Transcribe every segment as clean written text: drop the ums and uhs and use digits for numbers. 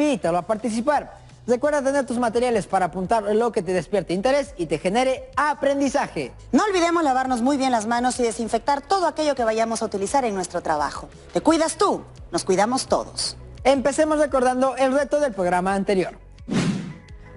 invítalo a participar. Recuerda tener tus materiales para apuntar lo que te despierte interés y te genere aprendizaje. No olvidemos lavarnos muy bien las manos y desinfectar todo aquello que vayamos a utilizar en nuestro trabajo. Te cuidas tú, nos cuidamos todos. Empecemos recordando el reto del programa anterior.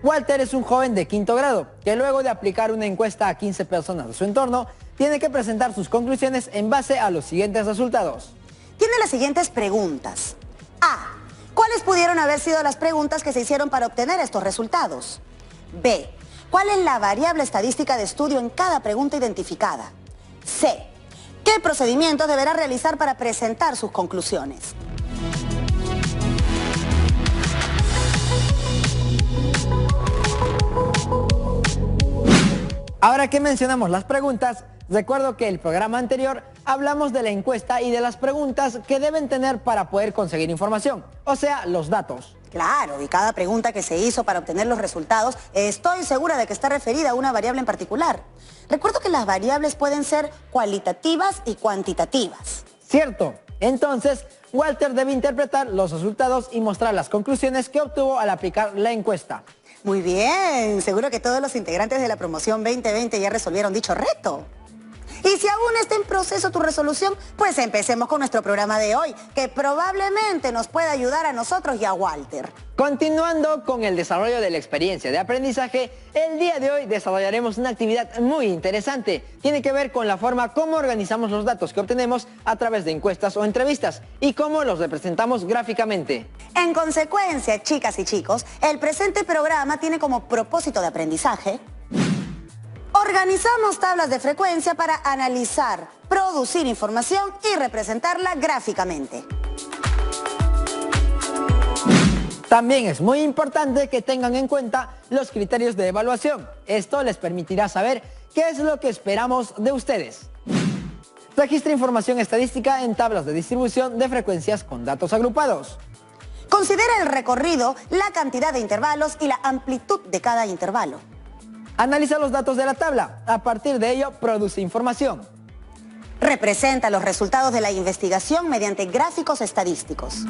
Walter es un joven de 5º grado que luego de aplicar una encuesta a 15 personas de su entorno, tiene que presentar sus conclusiones en base a los siguientes resultados. Tiene las siguientes preguntas. A. ¿Cuáles pudieron haber sido las preguntas que se hicieron para obtener estos resultados? B. ¿Cuál es la variable estadística de estudio en cada pregunta identificada? C. ¿Qué procedimientos deberá realizar para presentar sus conclusiones? Ahora que mencionamos las preguntas, recuerdo que el programa anterior hablamos de la encuesta y de las preguntas que deben tener para poder conseguir información, o sea, los datos. Claro, y cada pregunta que se hizo para obtener los resultados, estoy segura de que está referida a una variable en particular. Recuerdo que las variables pueden ser cualitativas y cuantitativas. Cierto. Entonces, Walter debe interpretar los resultados y mostrar las conclusiones que obtuvo al aplicar la encuesta. Muy bien, seguro que todos los integrantes de la promoción 2020 ya resolvieron dicho reto. Y si aún está en proceso tu resolución, pues empecemos con nuestro programa de hoy, que probablemente nos pueda ayudar a nosotros y a Walter. Continuando con el desarrollo de la experiencia de aprendizaje, el día de hoy desarrollaremos una actividad muy interesante. Tiene que ver con la forma como organizamos los datos que obtenemos a través de encuestas o entrevistas y cómo los representamos gráficamente. En consecuencia, chicas y chicos, el presente programa tiene como propósito de aprendizaje: organizamos tablas de frecuencia para analizar, producir información y representarla gráficamente. También es muy importante que tengan en cuenta los criterios de evaluación. Esto les permitirá saber qué es lo que esperamos de ustedes. Registra información estadística en tablas de distribución de frecuencias con datos agrupados. Considera el recorrido, la cantidad de intervalos y la amplitud de cada intervalo. Analiza los datos de la tabla. A partir de ello, produce información. Representa los resultados de la investigación mediante gráficos estadísticos.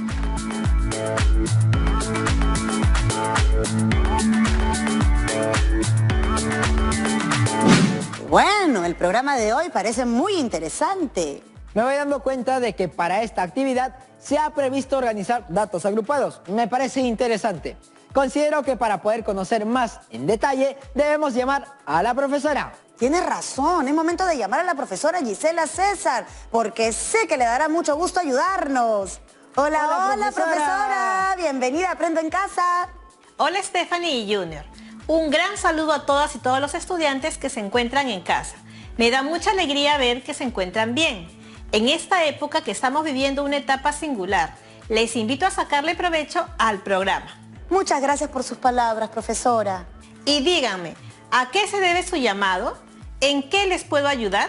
Bueno, el programa de hoy parece muy interesante. Me voy dando cuenta de que para esta actividad se ha previsto organizar datos agrupados. Me parece interesante. Considero que para poder conocer más en detalle debemos llamar a la profesora. Tienes razón, es momento de llamar a la profesora Gisela César, porque sé que le dará mucho gusto ayudarnos. Hola, profesora. Bienvenida a Aprendo en Casa. Hola, Stephanie y Junior. Un gran saludo a todas y todos los estudiantes que se encuentran en casa. Me da mucha alegría ver que se encuentran bien. En esta época que estamos viviendo una etapa singular, les invito a sacarle provecho al programa. Muchas gracias por sus palabras, profesora. Y díganme, ¿a qué se debe su llamado? ¿En qué les puedo ayudar?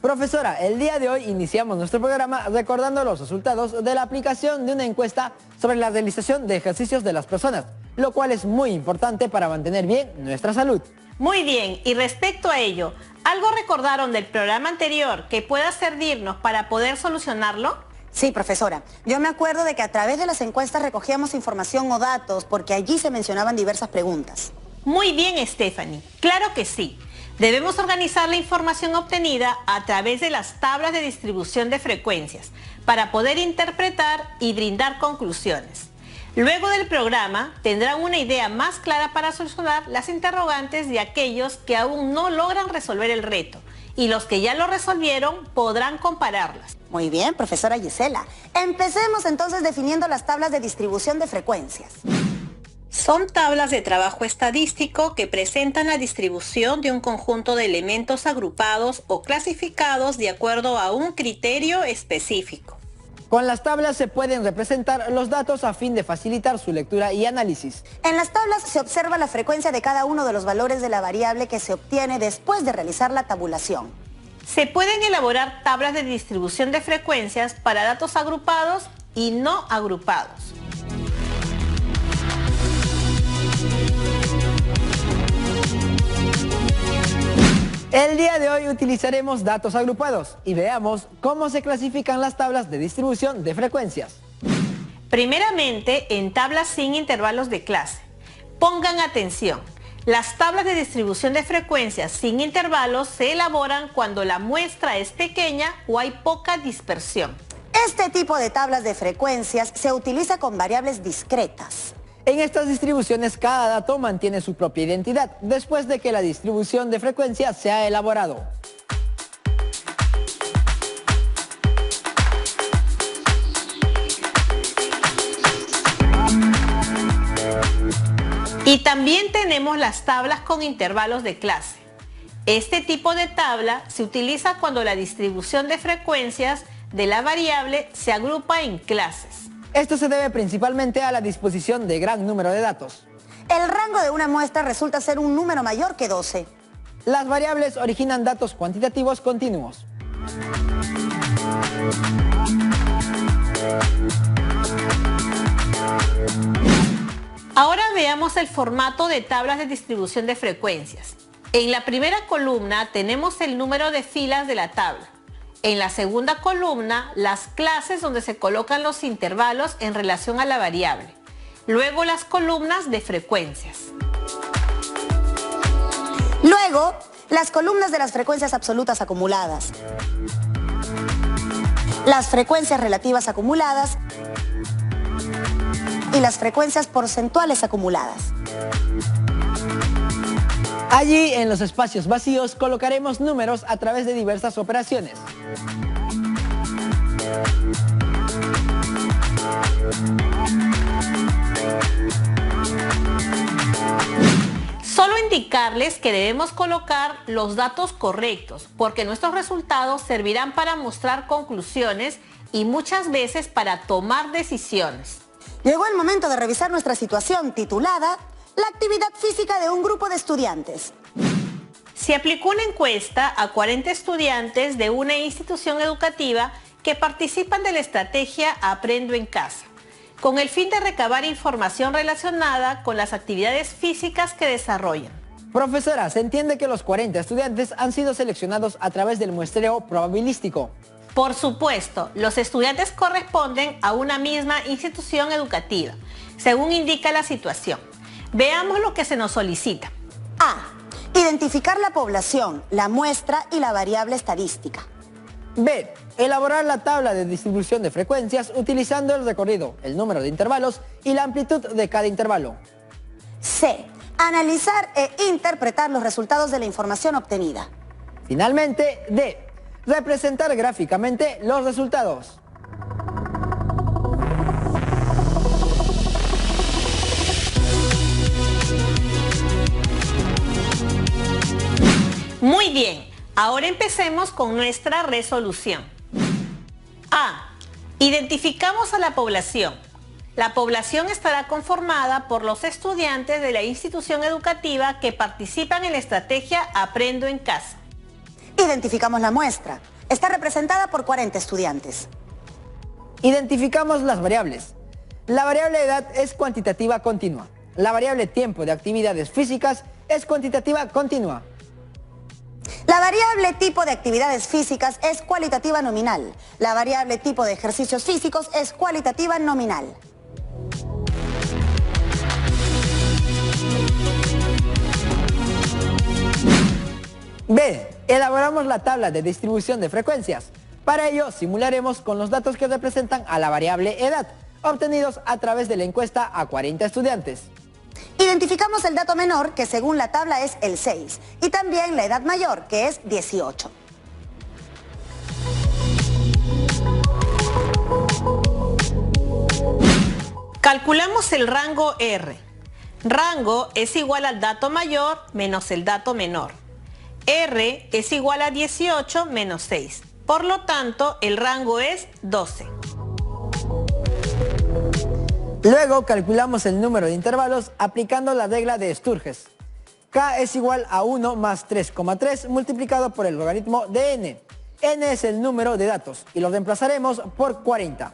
Profesora, el día de hoy iniciamos nuestro programa recordando los resultados de la aplicación de una encuesta sobre la realización de ejercicios de las personas, lo cual es muy importante para mantener bien nuestra salud. Muy bien, y respecto a ello, ¿algo recordaron del programa anterior que pueda servirnos para poder solucionarlo? Sí, profesora. Yo me acuerdo de que a través de las encuestas recogíamos información o datos porque allí se mencionaban diversas preguntas. Muy bien, Stephanie. Claro que sí. Debemos organizar la información obtenida a través de las tablas de distribución de frecuencias para poder interpretar y brindar conclusiones. Luego del programa tendrán una idea más clara para solucionar las interrogantes de aquellos que aún no logran resolver el reto, y los que ya lo resolvieron podrán compararlas. Muy bien, profesora Gisela. Empecemos entonces definiendo las tablas de distribución de frecuencias. Son tablas de trabajo estadístico que presentan la distribución de un conjunto de elementos agrupados o clasificados de acuerdo a un criterio específico. Con las tablas se pueden representar los datos a fin de facilitar su lectura y análisis. En las tablas se observa la frecuencia de cada uno de los valores de la variable que se obtiene después de realizar la tabulación. Se pueden elaborar tablas de distribución de frecuencias para datos agrupados y no agrupados. El día de hoy utilizaremos datos agrupados y veamos cómo se clasifican las tablas de distribución de frecuencias. Primeramente, en tablas sin intervalos de clase. Pongan atención. Las tablas de distribución de frecuencias sin intervalos se elaboran cuando la muestra es pequeña o hay poca dispersión. Este tipo de tablas de frecuencias se utiliza con variables discretas. En estas distribuciones cada dato mantiene su propia identidad después de que la distribución de frecuencia se ha elaborado. Y también tenemos las tablas con intervalos de clase. Este tipo de tabla se utiliza cuando la distribución de frecuencias de la variable se agrupa en clases. Esto se debe principalmente a la disposición de gran número de datos. El rango de una muestra resulta ser un número mayor que 12. Las variables originan datos cuantitativos continuos. Ahora veamos el formato de tablas de distribución de frecuencias. En la primera columna tenemos el número de filas de la tabla. En la segunda columna, las clases donde se colocan los intervalos en relación a la variable. Luego las columnas de frecuencias. Luego, las columnas de las frecuencias absolutas acumuladas. Las frecuencias relativas acumuladas y las frecuencias porcentuales acumuladas. Allí, en los espacios vacíos, colocaremos números a través de diversas operaciones. Solo indicarles que debemos colocar los datos correctos, porque nuestros resultados servirán para mostrar conclusiones y muchas veces para tomar decisiones. Llegó el momento de revisar nuestra situación titulada La actividad física de un grupo de estudiantes. Se aplicó una encuesta a 40 estudiantes de una institución educativa que participan de la estrategia Aprendo en Casa, con el fin de recabar información relacionada con las actividades físicas que desarrollan. Profesora, se entiende que los 40 estudiantes han sido seleccionados a través del muestreo probabilístico. Por supuesto, los estudiantes corresponden a una misma institución educativa, según indica la situación. Veamos lo que se nos solicita. A. Identificar la población, la muestra y la variable estadística. B. Elaborar la tabla de distribución de frecuencias utilizando el recorrido, el número de intervalos y la amplitud de cada intervalo. C. Analizar e interpretar los resultados de la información obtenida. Finalmente, D. Representar gráficamente los resultados. Muy bien, ahora empecemos con nuestra resolución. A. Identificamos a la población. La población estará conformada por los estudiantes de la institución educativa que participan en la estrategia Aprendo en Casa. Identificamos la muestra. Está representada por 40 estudiantes. Identificamos las variables. La variable edad es cuantitativa continua. La variable tiempo de actividades físicas es cuantitativa continua. La variable tipo de actividades físicas es cualitativa nominal. La variable tipo de ejercicios físicos es cualitativa nominal. B. Elaboramos la tabla de distribución de frecuencias. Para ello, simularemos con los datos que representan a la variable edad, obtenidos a través de la encuesta a 40 estudiantes. Identificamos el dato menor, que según la tabla es el 6, y también la edad mayor, que es 18. Calculamos el rango R. Rango es igual al dato mayor menos el dato menor. R es igual a 18 menos 6. Por lo tanto, el rango es 12. Luego calculamos el número de intervalos aplicando la regla de Sturges. K es igual a 1 más 3,3 multiplicado por el logaritmo de n. N es el número de datos y lo reemplazaremos por 40.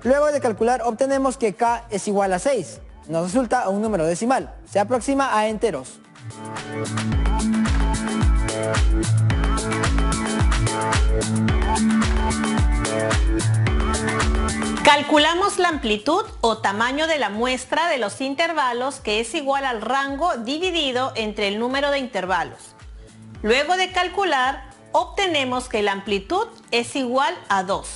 Luego de calcular obtenemos que K es igual a 6. Nos resulta un número decimal. Se aproxima a enteros. Calculamos la amplitud o tamaño de la muestra de los intervalos, que es igual al rango dividido entre el número de intervalos. Luego de calcular, obtenemos que la amplitud es igual a 2.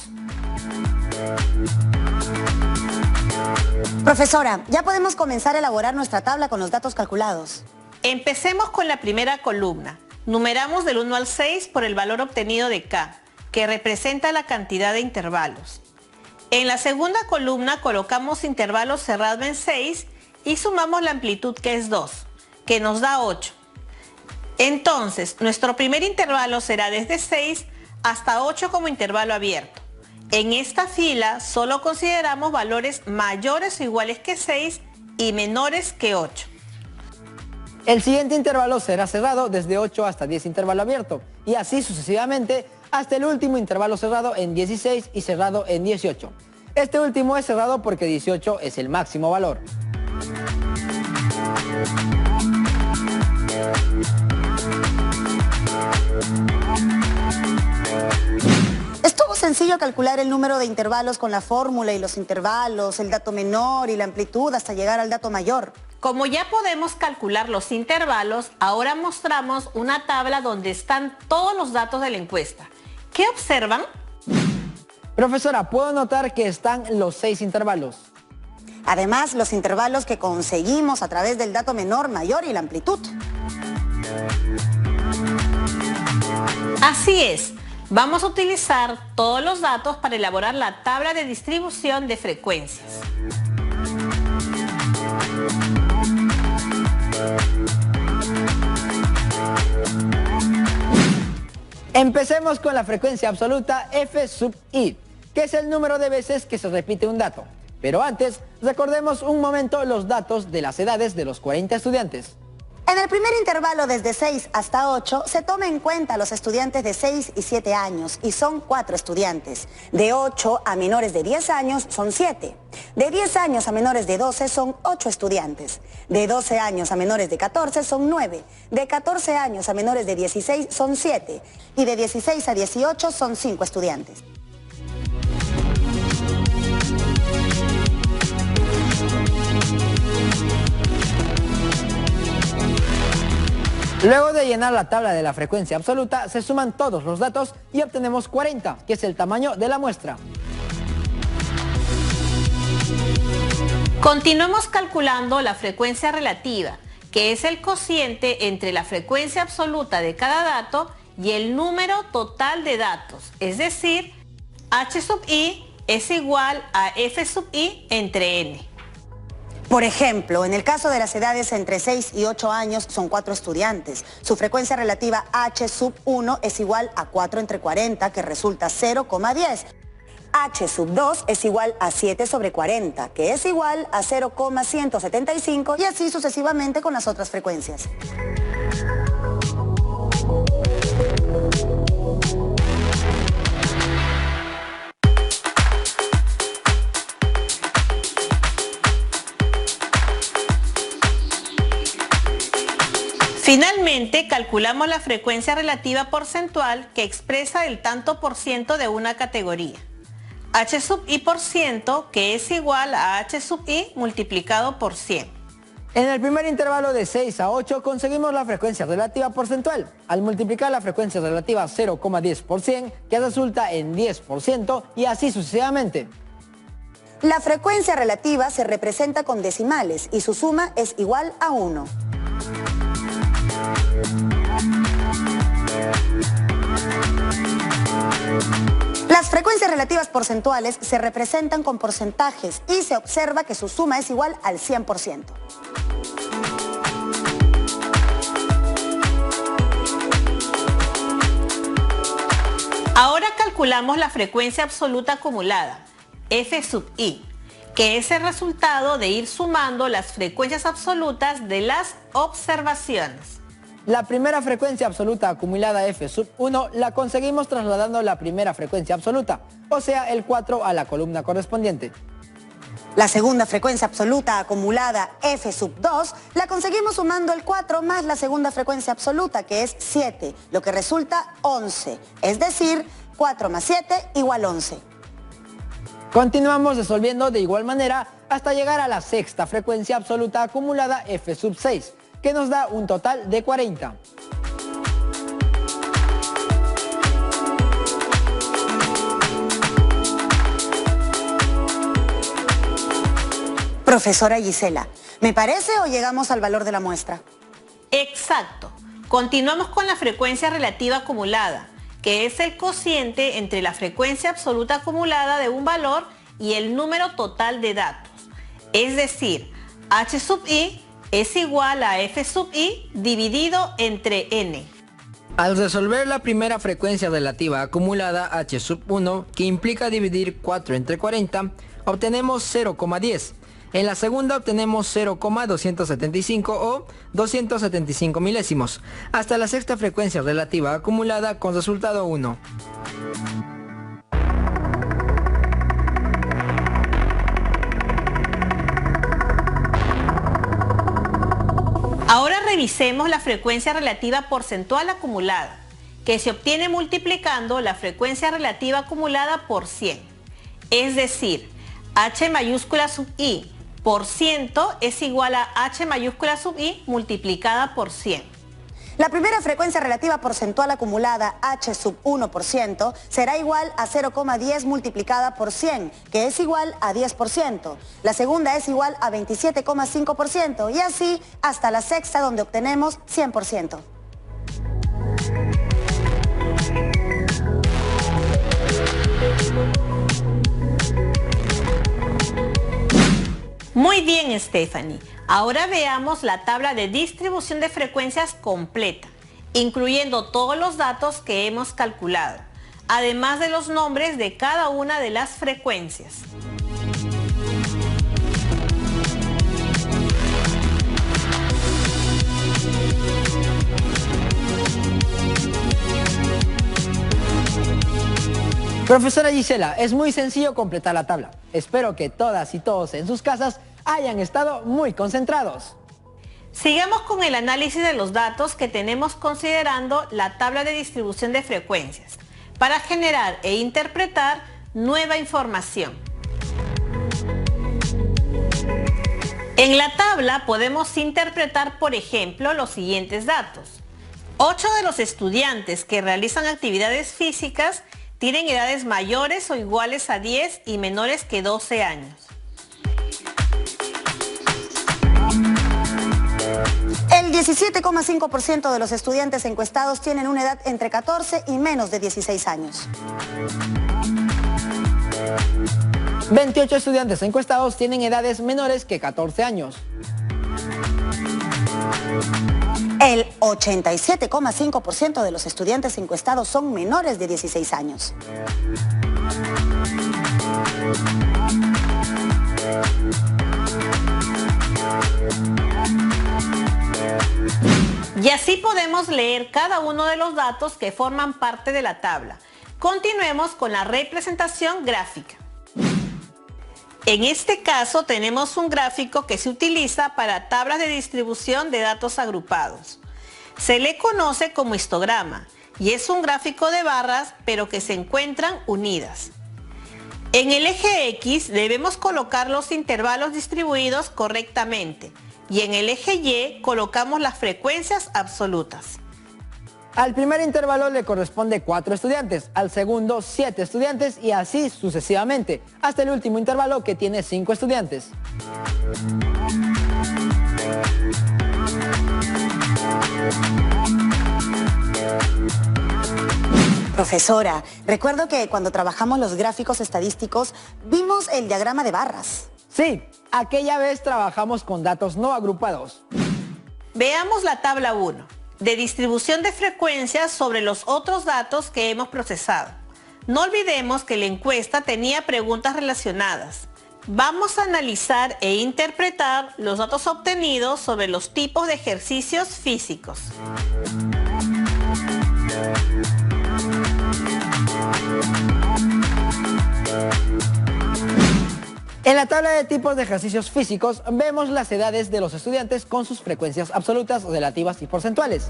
Profesora, ya podemos comenzar a elaborar nuestra tabla con los datos calculados. Empecemos con la primera columna. Numeramos del 1 al 6 por el valor obtenido de K, que representa la cantidad de intervalos. En la segunda columna colocamos intervalos cerrados en 6 y sumamos la amplitud, que es 2, que nos da 8. Entonces, nuestro primer intervalo será desde 6 hasta 8 como intervalo abierto. En esta fila solo consideramos valores mayores o iguales que 6 y menores que 8. El siguiente intervalo será cerrado desde 8 hasta 10 intervalo abierto y así sucesivamente hasta el último intervalo cerrado en 16 y cerrado en 18. Este último es cerrado porque 18 es el máximo valor. Estuvo sencillo calcular el número de intervalos con la fórmula y los intervalos, el dato menor y la amplitud hasta llegar al dato mayor. Como ya podemos calcular los intervalos, ahora mostramos una tabla donde están todos los datos de la encuesta. ¿Qué observan? Profesora, puedo notar que están los 6 intervalos. Además, los intervalos que conseguimos a través del dato menor, mayor y la amplitud. Así es, vamos a utilizar todos los datos para elaborar la tabla de distribución de frecuencias. Empecemos con la frecuencia absoluta f sub i, que es el número de veces que se repite un dato. Pero antes, recordemos un momento los datos de las edades de los 40 estudiantes. En el primer intervalo desde 6 hasta 8 se toma en cuenta a los estudiantes de 6 y 7 años y son 4 estudiantes. De 8 a menores de 10 años son 7. De 10 años a menores de 12 son 8 estudiantes. De 12 años a menores de 14 son 9. De 14 años a menores de 16 son 7. Y de 16 a 18 son 5 estudiantes. Luego de llenar la tabla de la frecuencia absoluta, se suman todos los datos y obtenemos 40, que es el tamaño de la muestra. Continuemos calculando la frecuencia relativa, que es el cociente entre la frecuencia absoluta de cada dato y el número total de datos, es decir, h sub i es igual a f sub i entre n. Por ejemplo, en el caso de las edades entre 6 y 8 años son 4 estudiantes. Su frecuencia relativa h sub 1 es igual a 4 entre 40, que resulta 0,10. H sub 2 es igual a 7 sobre 40, que es igual a 0,175 y así sucesivamente con las otras frecuencias. Finalmente, calculamos la frecuencia relativa porcentual, que expresa el tanto por ciento de una categoría. H sub i por ciento, que es igual a h sub i multiplicado por 100. En el primer intervalo de 6 a 8 conseguimos la frecuencia relativa porcentual. Al multiplicar la frecuencia relativa 0,10 por 100, que resulta en 10% y así sucesivamente. La frecuencia relativa se representa con decimales y su suma es igual a 1. Las frecuencias relativas porcentuales se representan con porcentajes y se observa que su suma es igual al 100%. Ahora calculamos la frecuencia absoluta acumulada, f sub i, que es el resultado de ir sumando las frecuencias absolutas de las observaciones. La primera frecuencia absoluta acumulada f sub 1 la conseguimos trasladando la primera frecuencia absoluta, o sea el 4 a la columna correspondiente. La segunda frecuencia absoluta acumulada f sub 2 la conseguimos sumando el 4 más la segunda frecuencia absoluta, que es 7, lo que resulta 11, es decir, 4 más 7 igual 11. Continuamos resolviendo de igual manera hasta llegar a la sexta frecuencia absoluta acumulada f sub 6, que nos da un total de 40. Profesora Gisela, ¿me parece o llegamos al valor de la muestra? Exacto. Continuamos con la frecuencia relativa acumulada, que es el cociente entre la frecuencia absoluta acumulada de un valor y el número total de datos. Es decir, h sub i es igual a f sub i dividido entre n. Al resolver la primera frecuencia relativa acumulada h sub 1, que implica dividir 4 entre 40, obtenemos 0,10. En la segunda obtenemos 0,275 o 275 milésimos, hasta la sexta frecuencia relativa acumulada con resultado 1. Ahora revisemos la frecuencia relativa porcentual acumulada, que se obtiene multiplicando la frecuencia relativa acumulada por 100. Es decir, h mayúscula sub i por ciento es igual a h mayúscula sub i multiplicada por 100. La primera frecuencia relativa porcentual acumulada, h sub 1%, será igual a 0,10 multiplicada por 100, que es igual a 10%. La segunda es igual a 27,5% y así hasta la sexta, donde obtenemos 100%. Muy bien, Stephanie. Ahora veamos la tabla de distribución de frecuencias completa, incluyendo todos los datos que hemos calculado, además de los nombres de cada una de las frecuencias. Profesora Gisela, es muy sencillo completar la tabla. Espero que todas y todos en sus casas hayan estado muy concentrados. Sigamos con el análisis de los datos que tenemos considerando la tabla de distribución de frecuencias para generar e interpretar nueva información. En la tabla podemos interpretar, por ejemplo, los siguientes datos. 8 de los estudiantes que realizan actividades físicas tienen edades mayores o iguales a 10 y menores que 12 años. El 17,5% de los estudiantes encuestados tienen una edad entre 14 y menos de 16 años. 28 estudiantes encuestados tienen edades menores que 14 años. El 87,5% de los estudiantes encuestados son menores de 16 años. Y así podemos leer cada uno de los datos que forman parte de la tabla. Continuemos con la representación gráfica. En este caso tenemos un gráfico que se utiliza para tablas de distribución de datos agrupados. Se le conoce como histograma y es un gráfico de barras pero que se encuentran unidas. En el eje X debemos colocar los intervalos distribuidos correctamente y en el eje Y colocamos las frecuencias absolutas. Al primer intervalo le corresponde 4 estudiantes, al segundo 7 estudiantes y así sucesivamente, hasta el último intervalo que tiene 5 estudiantes. Profesora, recuerdo que cuando trabajamos los gráficos estadísticos vimos el diagrama de barras. Sí, aquella vez trabajamos con datos no agrupados. Veamos la tabla 1. De distribución de frecuencias sobre los otros datos que hemos procesado. No olvidemos que la encuesta tenía preguntas relacionadas. Vamos a analizar e interpretar los datos obtenidos sobre los tipos de ejercicios físicos. En la tabla de tipos de ejercicios físicos vemos las edades de los estudiantes con sus frecuencias absolutas, relativas y porcentuales.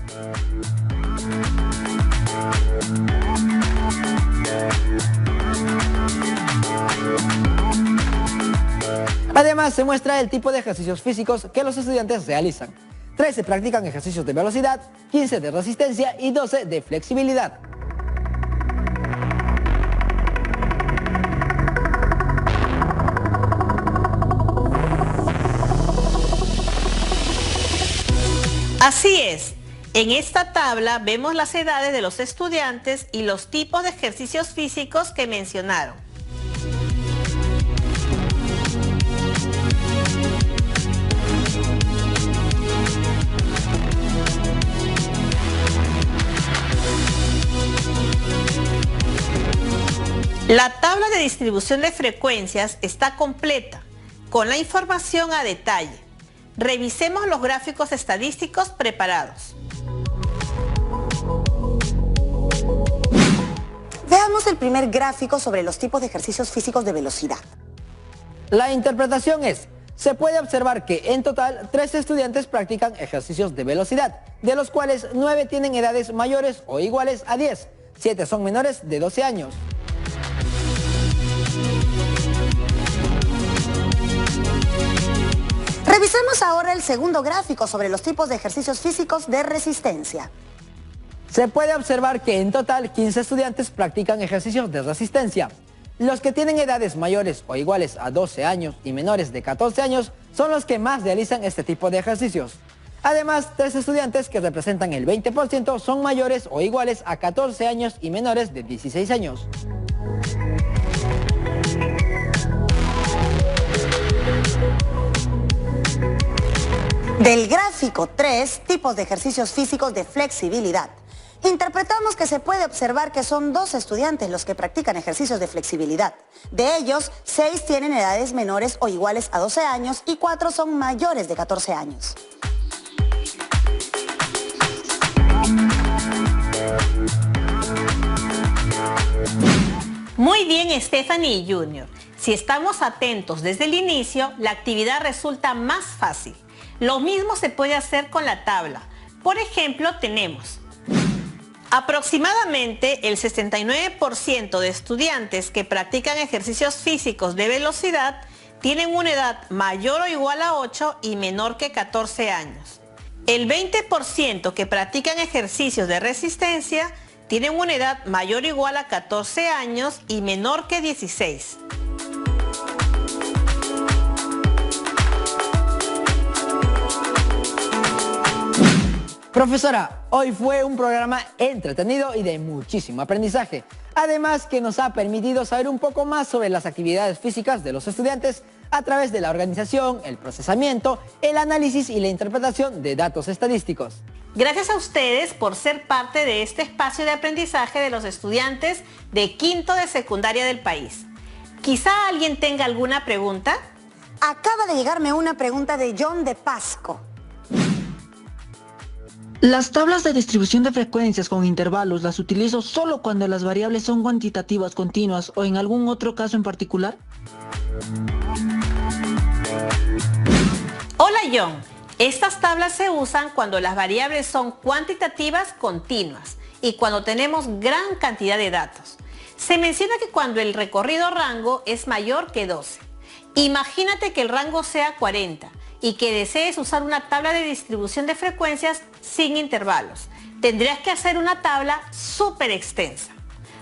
Además, se muestra el tipo de ejercicios físicos que los estudiantes realizan. 13 practican ejercicios de velocidad, 15 de resistencia y 12 de flexibilidad. Así es, en esta tabla vemos las edades de los estudiantes y los tipos de ejercicios físicos que mencionaron. La tabla de distribución de frecuencias está completa, con la información a detalle. Revisemos los gráficos estadísticos preparados. Veamos el primer gráfico sobre los tipos de ejercicios físicos de velocidad. La interpretación es: se puede observar que en total 13 estudiantes practican ejercicios de velocidad, de los cuales 9 tienen edades mayores o iguales a 10, 7 son menores de 12 años. Revisemos ahora el segundo gráfico sobre los tipos de ejercicios físicos de resistencia. Se puede observar que en total 15 estudiantes practican ejercicios de resistencia. Los que tienen edades mayores o iguales a 12 años y menores de 14 años son los que más realizan este tipo de ejercicios. Además, 3 estudiantes que representan el 20% son mayores o iguales a 14 años y menores de 16 años. Del gráfico 3, tipos de ejercicios físicos de flexibilidad. Interpretamos que se puede observar que son 2 estudiantes los que practican ejercicios de flexibilidad. De ellos, 6 tienen edades menores o iguales a 12 años y 4 son mayores de 14 años. Muy bien, Stephanie y Junior. Si estamos atentos desde el inicio, la actividad resulta más fácil. Lo mismo se puede hacer con la tabla. Por ejemplo, tenemos aproximadamente el 69% de estudiantes que practican ejercicios físicos de velocidad tienen una edad mayor o igual a 8 y menor que 14 años. El 20% que practican ejercicios de resistencia tienen una edad mayor o igual a 14 años y menor que 16. Profesora, hoy fue un programa entretenido y de muchísimo aprendizaje. Además que nos ha permitido saber un poco más sobre las actividades físicas de los estudiantes a través de la organización, el procesamiento, el análisis y la interpretación de datos estadísticos. Gracias a ustedes por ser parte de este espacio de aprendizaje de los estudiantes de quinto de secundaria del país. ¿Quizá alguien tenga alguna pregunta? Acaba de llegarme una pregunta de John de Pasco. Las tablas de distribución de frecuencias con intervalos las utilizo solo cuando las variables son cuantitativas continuas o en algún otro caso en particular. Hola John, estas tablas se usan cuando las variables son cuantitativas continuas y cuando tenemos gran cantidad de datos. Se menciona que cuando el recorrido rango es mayor que 12. Imagínate que el rango sea 40 y que desees usar una tabla de distribución de frecuencias sin intervalos. Tendrías que hacer una tabla súper extensa.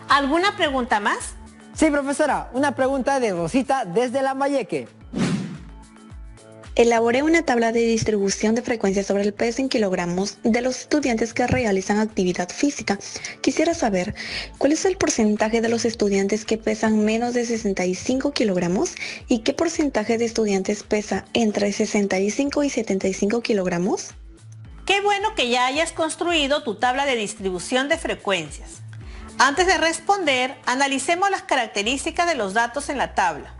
¿Alguna pregunta más? Sí, profesora, una pregunta de Rosita desde Lambayeque. Elaboré una tabla de distribución de frecuencias sobre el peso en kilogramos de los estudiantes que realizan actividad física. Quisiera saber, ¿cuál es el porcentaje de los estudiantes que pesan menos de 65 kilogramos? ¿Y qué porcentaje de estudiantes pesa entre 65 y 75 kilogramos? Qué bueno que ya hayas construido tu tabla de distribución de frecuencias. Antes de responder, analicemos las características de los datos en la tabla.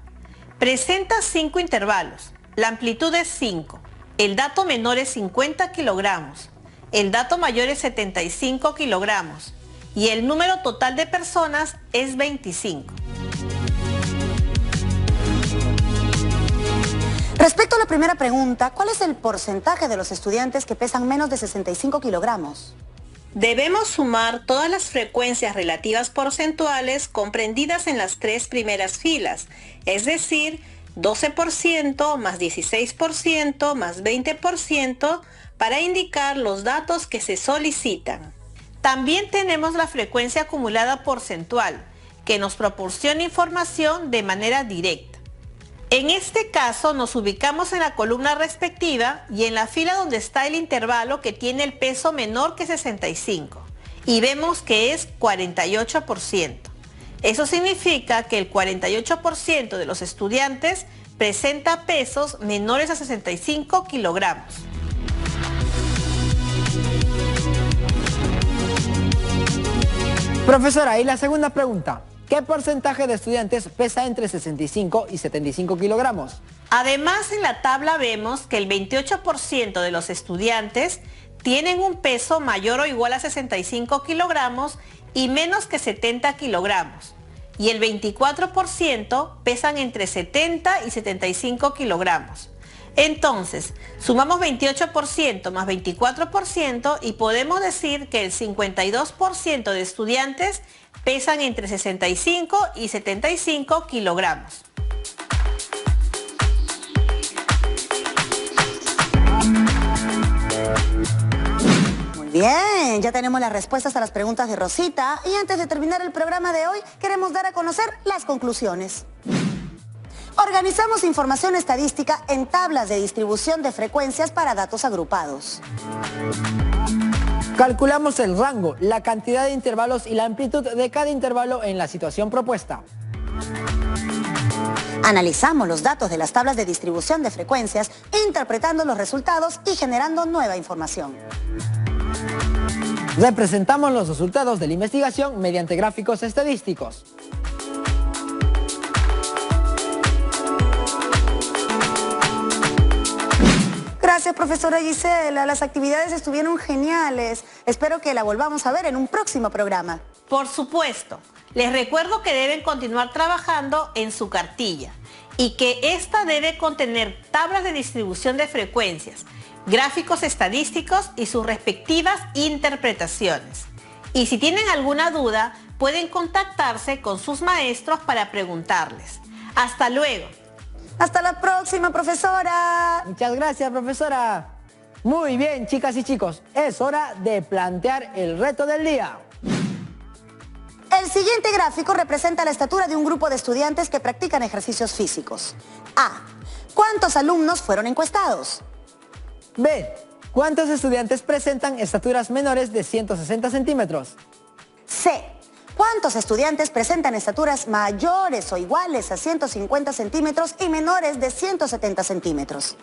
Presenta 5 intervalos. La amplitud es 5, el dato menor es 50 kilogramos, el dato mayor es 75 kilogramos y el número total de personas es 25. Respecto a la primera pregunta, ¿cuál es el porcentaje de los estudiantes que pesan menos de 65 kilogramos? Debemos sumar todas las frecuencias relativas porcentuales comprendidas en las 3 primeras filas, es decir, 12% más 16% más 20% para indicar los datos que se solicitan. También tenemos la frecuencia acumulada porcentual, que nos proporciona información de manera directa. En este caso nos ubicamos en la columna respectiva y en la fila donde está el intervalo que tiene el peso menor que 65 y vemos que es 48%. Eso significa que el 48% de los estudiantes presenta pesos menores a 65 kilogramos. Profesora, y la segunda pregunta. ¿Qué porcentaje de estudiantes pesa entre 65 y 75 kilogramos? Además, en la tabla vemos que el 28% de los estudiantes tienen un peso mayor o igual a 65 kilogramos y menos que 70 kilogramos. Y el 24% pesan entre 70 y 75 kilogramos. Entonces, sumamos 28% más 24% y podemos decir que el 52% de estudiantes pesan entre 65 y 75 kilogramos. Muy bien, ya tenemos las respuestas a las preguntas de Rosita y antes de terminar el programa de hoy queremos dar a conocer las conclusiones. Organizamos información estadística en tablas de distribución de frecuencias para datos agrupados. Calculamos el rango, la cantidad de intervalos y la amplitud de cada intervalo en la situación propuesta. Analizamos los datos de las tablas de distribución de frecuencias, interpretando los resultados y generando nueva información. Representamos los resultados de la investigación mediante gráficos estadísticos. Gracias, profesora Gisela. Las actividades estuvieron geniales. Espero que la volvamos a ver en un próximo programa. Por supuesto. Les recuerdo que deben continuar trabajando en su cartilla y que esta debe contener tablas de distribución de frecuencias, gráficos estadísticos y sus respectivas interpretaciones. Y si tienen alguna duda, pueden contactarse con sus maestros para preguntarles. ¡Hasta luego! Hasta la próxima, profesora. Muchas gracias, profesora. Muy bien, chicas y chicos, es hora de plantear el reto del día. El siguiente gráfico representa la estatura de un grupo de estudiantes que practican ejercicios físicos. A. ¿Cuántos alumnos fueron encuestados? B. ¿Cuántos estudiantes presentan estaturas menores de 160 centímetros? C. ¿Cuántos estudiantes presentan estaturas mayores o iguales a 150 centímetros y menores de 170 centímetros?